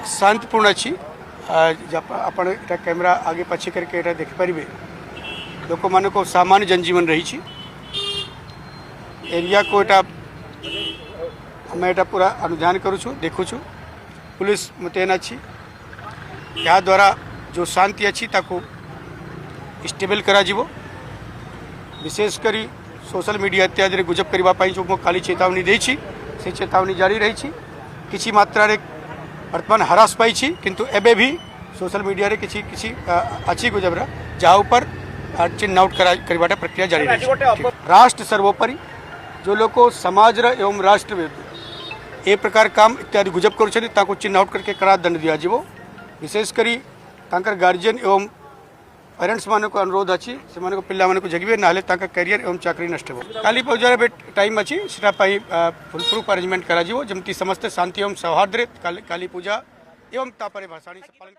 शांतिपूर्ण अच्छी आपण एटा कैमरा आगे पछे करके एटा देखिपारे लोक मान को सामान्य जनजीवन रही एरिया को एटा हमें एटा पूरा अनुध्यान करूँ देखुछु पुलिस मुतयन अच्छी या द्वारा जो शांति अच्छी ताको स्टेबल करा जीवो विशेषकर सोशल मीडिया इत्यादि गुजब करने जो मो काली चेतावनी देछि से चेतावनी जारी रही किसी मात्रा रे वर्तमान हरास पाई किंतु एबे भी सोशल मीडिया रे किसी अच्छी गुजबरा जहाँ ऊपर चिन्ह आउट करवाटा प्रक्रिया जारी रही राष्ट्र सर्वोपरि जो लोग समाज एवं राष्ट्र विरुद्ध ए प्रकार काम इत्यादि गुजब कर चिन्ह आउट करके कड़ा दंड दिया जीवो विशेषकर तांकर गार्जियन एवं पेरेंट्स मान को अनुरोध अच्छी से पिला को जगवे ना कैरियर एवं चाकरी नष्ट हो काली पूजार टाइम अच्छी फुल प्रूफ अरेंजमेंट करा जमती समस्त शांति एवं सौहार्द काली पूजा एवं तापर भाषाणी पालन